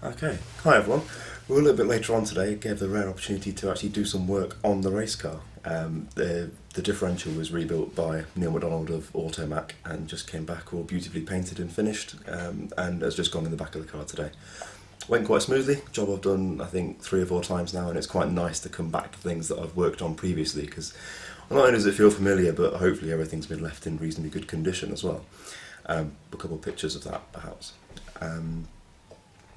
Okay, hi everyone. We're a little bit later on today. Gave the rare opportunity to actually do some work on the race car. The differential was rebuilt by Neil McDonald of Automac and just came back all beautifully painted and finished, and has just gone in the back of the car today. Went quite smoothly. Job I've done I think 3 or 4 times now, and it's quite nice to come back to things that I've worked on previously because not only does it feel familiar, but hopefully everything's been left in reasonably good condition as well. A couple of pictures of that perhaps.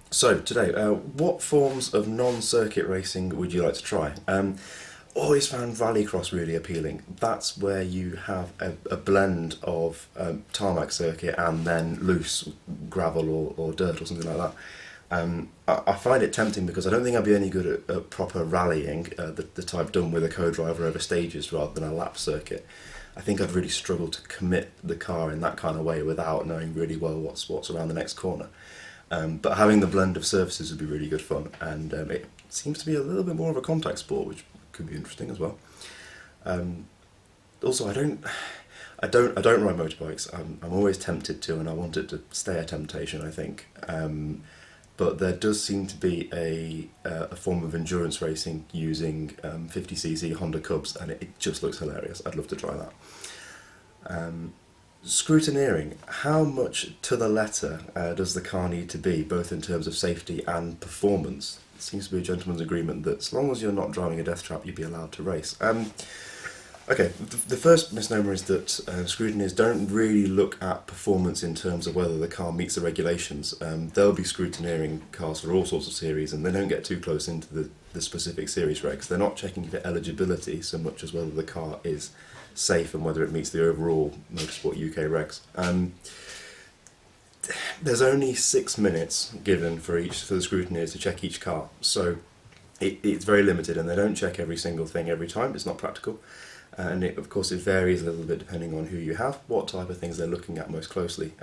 So today, what forms of non-circuit racing would you like to try? Always found rallycross really appealing. That's where you have a blend of tarmac circuit and then loose gravel or dirt or something like that. I find it tempting because I don't think I'd be any good at proper rallying, the type done with a co-driver over stages rather than a lap circuit. I think I'd really struggle to commit the car in that kind of way without knowing really well what's around the next corner. But having the blend of surfaces would be really good fun, and it seems to be a little bit more of a contact sport, which could be interesting as well. Also, I don't ride motorbikes. I'm always tempted to, and I want it to stay a temptation, I think. But there does seem to be a form of endurance racing using 50cc Honda Cubs, and it just looks hilarious. I'd love to try that. Scrutineering. How much to the letter does the car need to be, both in terms of safety and performance? It seems to be a gentleman's agreement that as long as you're not driving a death trap, you'd be allowed to race. Okay, the first misnomer is that scrutineers don't really look at performance in terms of whether the car meets the regulations. They'll be scrutineering cars for all sorts of series, and they don't get too close into the specific series regs. They're not checking for eligibility so much as whether the car is safe and whether it meets the overall Motorsport UK regs. There's only 6 minutes given for the scrutineers to check each car, so it's very limited, and they don't check every single thing every time. It's not practical, and of course it varies a little bit depending on who you have, what type of things they're looking at most closely.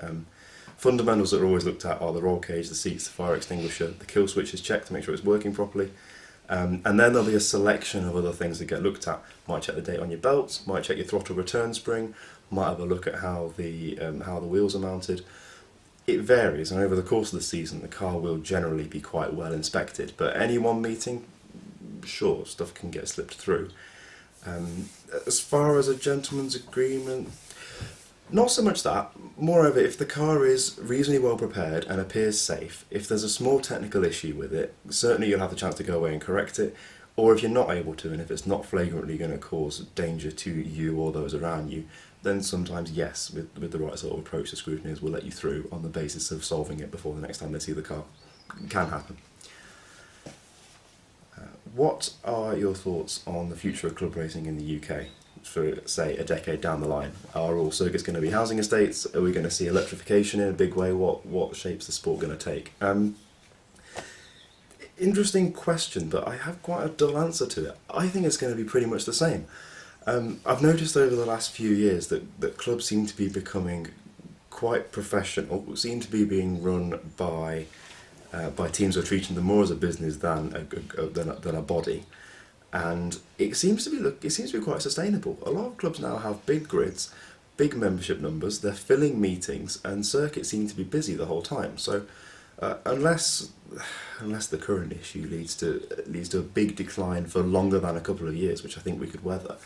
Fundamentals that are always looked at are the roll cage, the seats, the fire extinguisher, the kill switch is checked to make sure it's working properly. And then there'll be a selection of other things that get looked at. Might check the date on your belts, might check your throttle return spring, might have a look at how the wheels are mounted. It varies, and over the course of the season the car will generally be quite well inspected, but any one meeting, sure, stuff can get slipped through. As far as a gentleman's agreement, not so much that. Moreover, if the car is reasonably well prepared and appears safe, if there's a small technical issue with it, certainly you'll have the chance to go away and correct it, or if you're not able to, and if it's not flagrantly going to cause danger to you or those around you, then sometimes yes, with the right sort of approach, the scrutineers will let you through on the basis of solving it before the next time they see the car. It can happen. What are your thoughts on the future of club racing in the UK for, say, a decade down the line? Are all circuits going to be housing estates? Are we going to see electrification in a big way? What shape's the sport going to take? Interesting question, but I have quite a dull answer to it. I think it's going to be pretty much the same. I've noticed over the last few years that clubs seem to be becoming quite professional, seem to be being run by teams who are treating them more as a business than a body, and it seems to be quite sustainable. A lot of clubs now have big grids, big membership numbers. They're filling meetings, and circuits seem to be busy the whole time. So, unless the current issue leads to a big decline for longer than a couple of years, which I think we could weather,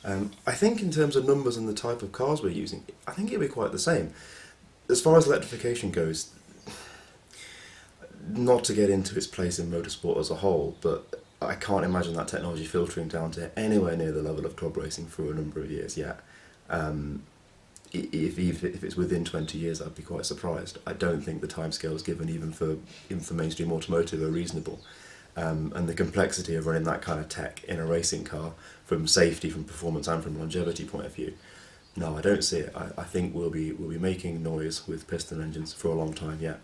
I think in terms of numbers and the type of cars we're using, I think it'll be quite the same. As far as electrification goes, not to get into its place in motorsport as a whole, but I can't imagine that technology filtering down to anywhere near the level of club racing for a number of years yet. If it's within 20 years, I'd be quite surprised. I don't think the timescales given even for mainstream automotive are reasonable. And the complexity of running that kind of tech in a racing car, from safety, from performance and from longevity point of view, no, I don't see it. I think we'll be making noise with piston engines for a long time yet.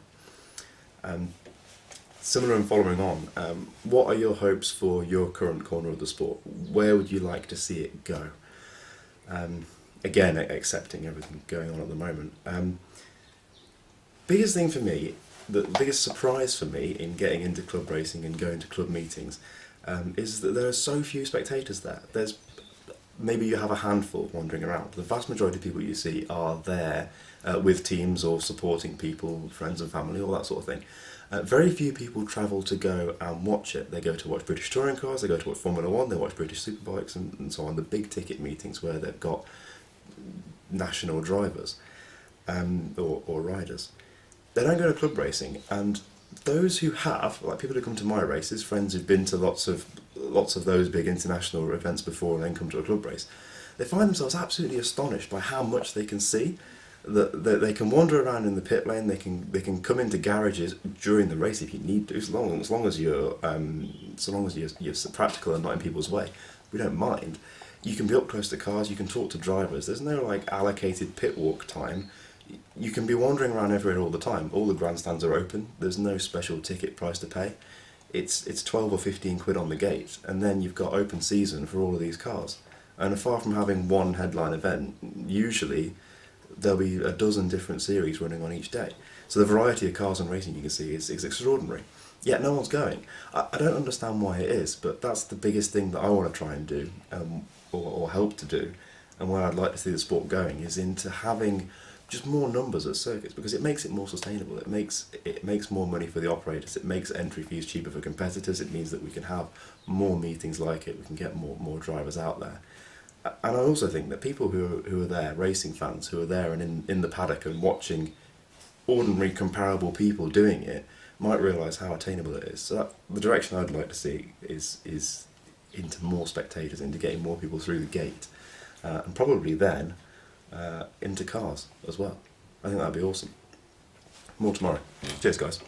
Similar and following on, what are your hopes for your current corner of the sport? Where would you like to see it go? Again, accepting everything going on at the moment. Biggest thing for me, the biggest surprise for me in getting into club racing and going to club meetings is that there are so few spectators there. There's maybe you have a handful wandering around. The vast majority of people you see are there with teams or supporting people, friends and family, all that sort of thing. Very few people travel to go and watch it. They go to watch British touring cars, they go to watch Formula One, they watch British superbikes and so on, the big ticket meetings where they've got national drivers or riders. They don't go to club racing, and those who have, like people who come to my races, friends who've been to lots of those big international events before and then come to a club race, they find themselves absolutely astonished by how much they can see. That they can wander around in the pit lane. They can come into garages during the race if you need to, as long as you're practical and not in people's way. We don't mind. You can be up close to cars. You can talk to drivers. There's no like allocated pit walk time. You can be wandering around everywhere all the time. All the grandstands are open. There's no special ticket price to pay. It's 12 or 15 quid on the gate, and then you've got open season for all of these cars. And far from having one headline event, usually there'll be a dozen different series running on each day. So the variety of cars and racing you can see is extraordinary. Yet no one's going. I don't understand why it is, but that's the biggest thing that I want to try and do, or help to do, and where I'd like to see the sport going is into having just more numbers at circuits, because it makes it more sustainable. It makes more money for the operators. It makes entry fees cheaper for competitors. It means that we can have more meetings like it. We can get more drivers out there. And I also think that people who are there, racing fans who are there and in the paddock and watching ordinary comparable people doing it, might realise how attainable it is. So the direction I'd like to see is into more spectators, into getting more people through the gate, and probably then into cars as well. I think that'd be awesome. More tomorrow. Cheers, guys.